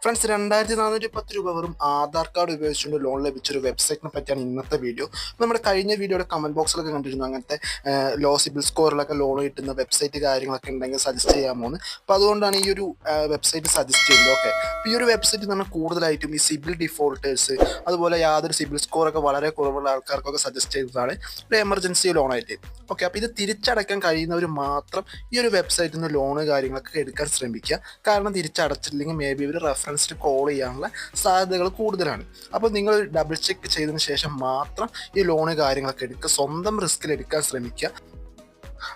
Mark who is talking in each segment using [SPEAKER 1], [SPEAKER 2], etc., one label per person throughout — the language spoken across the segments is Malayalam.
[SPEAKER 1] ഫ്രണ്ട്സ്, 2410 രൂപ വെറും ആധാർ കാർഡ് ഉപയോഗിച്ചുകൊണ്ട് ലോൺ ലഭിച്ചൊരു വെബ്സൈറ്റിനെ പറ്റിയാണ് ഇന്നത്തെ വീഡിയോ. നമ്മുടെ കഴിഞ്ഞ വീഡിയോയുടെ കമന്റ് ബോക്സിലൊക്കെ കണ്ടിരുന്നു അങ്ങനത്തെ ലോ സിബിൽ സ്കോറിലൊക്കെ ലോൺ കിട്ടുന്ന വെബ്സൈറ്റ് കാര്യങ്ങളൊക്കെ ഉണ്ടെങ്കിൽ സജസ്റ്റ് ചെയ്യാമോന്ന്. അപ്പോൾ അതുകൊണ്ടാണ് ഈ ഒരു വെബ്സൈറ്റ് സജസ്റ്റ് ചെയ്യുന്നത്. ഓക്കെ, അപ്പോൾ ഈ ഒരു വെബ്സൈറ്റ് എന്ന് പറഞ്ഞാൽ കൂടുതലായിട്ടും ഈ സിബിൽ ഡിഫോൾട്ടേഴ്സ്, അതുപോലെ യാതൊരു സിബിൽ സ്കോറൊക്കെ വളരെ കുറവുള്ള ആൾക്കാർക്കൊക്കെ സജസ്റ്റ് ചെയ്തതാണ് ഒരു എമർജൻസി ലോണായിട്ട്. ഓക്കെ, അപ്പോൾ ഇത് തിരിച്ചടയ്ക്കാൻ കഴിയുന്നവർ മാത്രം ഈ ഒരു വെബ്സൈറ്റിൽ നിന്ന് ലോണ് കാര്യങ്ങളൊക്കെ എടുക്കാൻ ശ്രമിക്കുക. കാരണം തിരിച്ചടച്ചില്ലെങ്കിൽ മേ ബി ഒരു റെഫറൻസിൽ കോൾ ചെയ്യാനുള്ള സാധ്യതകൾ കൂടുതലാണ്. അപ്പോൾ നിങ്ങൾ ഡബിൾ ചെക്ക് ചെയ്തതിന് ശേഷം മാത്രം ഈ ലോണ് കാര്യങ്ങളൊക്കെ എടുക്കുക. സ്വന്തം റിസ്കിൽ എടുക്കാൻ ശ്രമിക്കുക.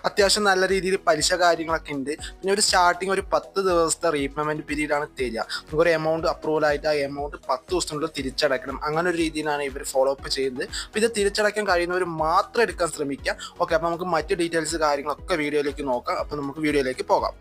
[SPEAKER 1] അത്യാവശ്യം നല്ല രീതിയിൽ പലിശ കാര്യങ്ങളൊക്കെ ഉണ്ട്. പിന്നെ ഒരു സ്റ്റാർട്ടിങ് ഒരു 10 ദിവസത്തെ റീപേയ്മെൻറ്റ് പീരീഡാണ് തരിക. നമുക്കൊരു എമൗണ്ട് അപ്രൂവൽ ആയിട്ട് ആ എമൗണ്ട് 10 ദിവസത്തിനുള്ളിൽ തിരിച്ചടക്കണം. അങ്ങനെ ഒരു രീതിയിലാണ് ഇവർ ഫോളോ അപ്പ് ചെയ്യുന്നത്. അപ്പോൾ ഇത് തിരിച്ചടയ്ക്കാൻ കഴിയുന്നവർ മാത്രം എടുക്കാൻ ശ്രമിക്കുക. ഓക്കെ, അപ്പോൾ നമുക്ക് മറ്റ് ഡീറ്റെയിൽസ് കാര്യങ്ങളൊക്കെ വീഡിയോയിലേക്ക് നോക്കാം. അപ്പോൾ നമുക്ക് വീഡിയോയിലേക്ക് പോകാം.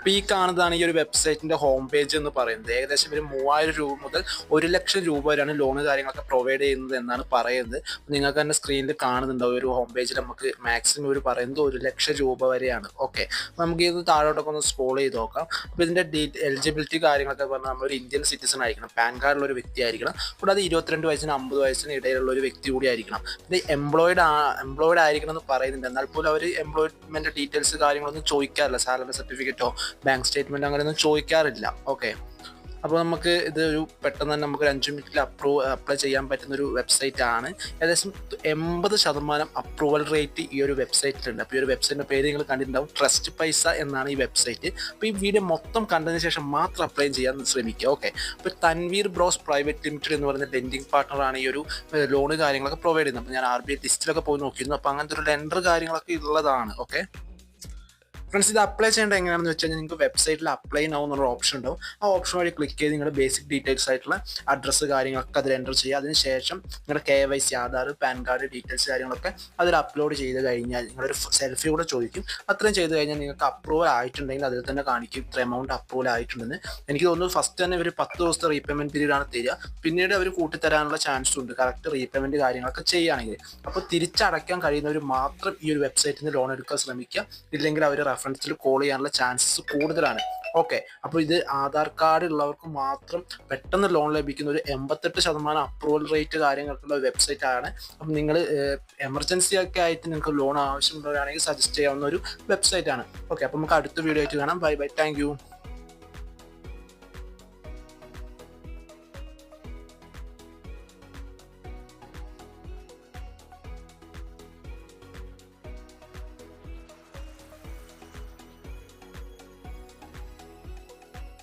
[SPEAKER 1] അപ്പോൾ ഈ കാണുന്നതാണ് ഈ ഒരു വെബ്സൈറ്റിൻ്റെ ഹോം പേജ് എന്ന് പറയുന്നത്. ഏകദേശം ഒരു 3000 രൂപ മുതൽ 1 ലക്ഷം രൂപ വരെയാണ് ലോണ് കാര്യങ്ങളൊക്കെ പ്രൊവൈഡ് ചെയ്യുന്നത് എന്നാണ് പറയുന്നത്. നിങ്ങൾക്ക് തന്നെ സ്ക്രീനിൽ കാണുന്നുണ്ടാവും ഒരു ഹോം പേജിൽ നമുക്ക് മാക്സിമം ഒരു പറയുന്നത് 1 ലക്ഷം രൂപ വരെയാണ്. ഓക്കെ, അപ്പോൾ നമുക്ക് ഇത് താഴോട്ടൊക്കെ ഒന്ന് സ്ക്രോൾ ചെയ്ത് നോക്കാം. അപ്പോൾ ഇതിൻ്റെ എലിജിബിലിറ്റി കാര്യങ്ങളൊക്കെ പറഞ്ഞാൽ നമ്മളൊരു ഇന്ത്യൻ സിറ്റിസൺ ആയിരിക്കണം, പാൻ കാർഡുള്ള ഒരു വ്യക്തി ആയിരിക്കണം, കൂടാതെ 22 വയസ്സിന് 50 വയസ്സിന് ഇടയിലുള്ള ഒരു വ്യക്തി കൂടി ആയിരിക്കണം. ഇത് എംപ്ലോയിഡ് ആയിരിക്കണം എന്ന് പറയുന്നുണ്ട്. എന്നാൽ പോലും അവർ എംപ്ലോയ്മെൻറ്റ് ഡീറ്റെയിൽസ് കാര്യങ്ങളൊന്നും ചോദിക്കാറില്ല. സാലറി സർട്ടിഫിക്കറ്റോ ബാങ്ക് സ്റ്റേറ്റ്മെൻറ്റ് അങ്ങനെയൊന്നും ചോദിക്കാറില്ല. ഓക്കെ, അപ്പോൾ നമുക്ക് ഇത് ഒരു പെട്ടെന്ന് തന്നെ നമുക്ക് 5 മിനിറ്റിൽ അപ്ലൈ ചെയ്യാൻ പറ്റുന്നൊരു വെബ്സൈറ്റ് ആണ്. ഏകദേശം 80% അപ്രൂവൽ റേറ്റ് ഈ ഒരു വെബ്സൈറ്റിലുണ്ട്. അപ്പോൾ ഈ ഒരു വെബ്സൈറ്റിൻ്റെ പേര് നിങ്ങൾ കണ്ടിട്ടുണ്ടാവും, ട്രസ്റ്റ് പൈസ എന്നാണ് ഈ വെബ്സൈറ്റ്. അപ്പോൾ ഈ വീഡിയോ മൊത്തം കണ്ടതിന് ശേഷം മാത്രം അപ്ലൈ ചെയ്യാൻ ശ്രമിക്കുക. ഓക്കെ, അപ്പോൾ തൻവീർ ബ്രോസ് പ്രൈവറ്റ് ലിമിറ്റഡ് എന്ന് പറയുന്ന ലെൻഡിങ് പാർട്ണറാണ് ഈ ഒരു ലോണ് കാര്യങ്ങളൊക്കെ പ്രൊവൈഡ് ചെയ്യുന്നത്. അപ്പോൾ ഞാൻ RBI ലിസ്റ്റിലൊക്കെ പോയി നോക്കിയിരുന്നു. അപ്പോൾ അങ്ങനത്തെ ഒരു ലെൻഡർ കാര്യങ്ങളൊക്കെ ഉള്ളതാണ്. ഓക്കെ ഫ്രണ്ട്സ്, ഇത് അപ്ലൈ ചെയ്യേണ്ടത് എങ്ങനെയാണെന്ന് വെച്ച് കഴിഞ്ഞാൽ നിങ്ങൾക്ക് വെബ്സൈറ്റിൽ അപ്ലൈ നൗ എന്നൊരു ഓപ്ഷൻ ഉണ്ടാവും. ആ ഓപ്ഷൻ വഴി ക്ലിക്ക് ചെയ്ത് നിങ്ങളുടെ ബേസിക് ഡീറ്റെയിൽസ് ആയിട്ടുള്ള അഡ്രസ്സ് കാര്യങ്ങളൊക്കെ അതിൽ എൻ്റർ ചെയ്യുക. അതിനുശേഷം നിങ്ങളുടെ KYC, Aadhaar, pan card details കാര്യങ്ങളൊക്കെ അതിൽ അപ്ലോഡ് ചെയ്ത് കഴിഞ്ഞാൽ നിങ്ങളൊരു സെൽഫി കൂടെ ചോദിക്കും. അത്രയും ചെയ്ത് കഴിഞ്ഞാൽ നിങ്ങൾക്ക് അപ്രൂവൽ ആയിട്ടുണ്ടെങ്കിൽ അതിൽ തന്നെ കാണിക്കും ഇത്ര എമൗണ്ട് അപ്രൂവൽ ആയിട്ടുണ്ടെന്ന്. എനിക്ക് തോന്നുന്നു ഫസ്റ്റ് തന്നെ ഒരു 10 ദിവസത്തെ റീപേയ്മെൻറ്റ് പീരീഡാണ് തരിക. പിന്നീട് അവർ കൂട്ടിത്തരാനുള്ള ചാൻസ് ഉണ്ട് കറക്റ്റ് റീപേയ്മെൻറ്റ് കാര്യങ്ങളൊക്കെ ചെയ്യുകയാണെങ്കിൽ. അപ്പോൾ തിരിച്ചടയ്ക്കാൻ കഴിയുന്നവർ മാത്രം ഈ ഒരു വെബ്സൈറ്റിൽ നിന്ന് ലോൺ എടുക്കാൻ ശ്രമിക്കുക. ഇല്ലെങ്കിൽ അവർ റെഫറൻസിൽ കോൾ ചെയ്യാനുള്ള ചാൻസസ് കൂടുതലാണ്. ഓക്കെ, അപ്പോൾ ഇത് ആധാർ കാർഡ് ഉള്ളവർക്ക് മാത്രം പെട്ടെന്ന് ലോൺ ലഭിക്കുന്ന ഒരു 88% അപ്രൂവൽ റേറ്റ് കാര്യങ്ങൾക്കുള്ള വെബ്സൈറ്റ് ആണ്. അപ്പം നിങ്ങൾ എമർജൻസി ഒക്കെ ആയിട്ട് നിങ്ങൾക്ക് ലോൺ ആവശ്യമുള്ളവരാണെങ്കിൽ സജസ്റ്റ് ചെയ്യാവുന്ന ഒരു വെബ്സൈറ്റ് ആണ്. ഓക്കെ, അപ്പോൾ നമുക്ക് അടുത്ത വീഡിയോ ആയിട്ട് കാണാം. Bye bye, thank you.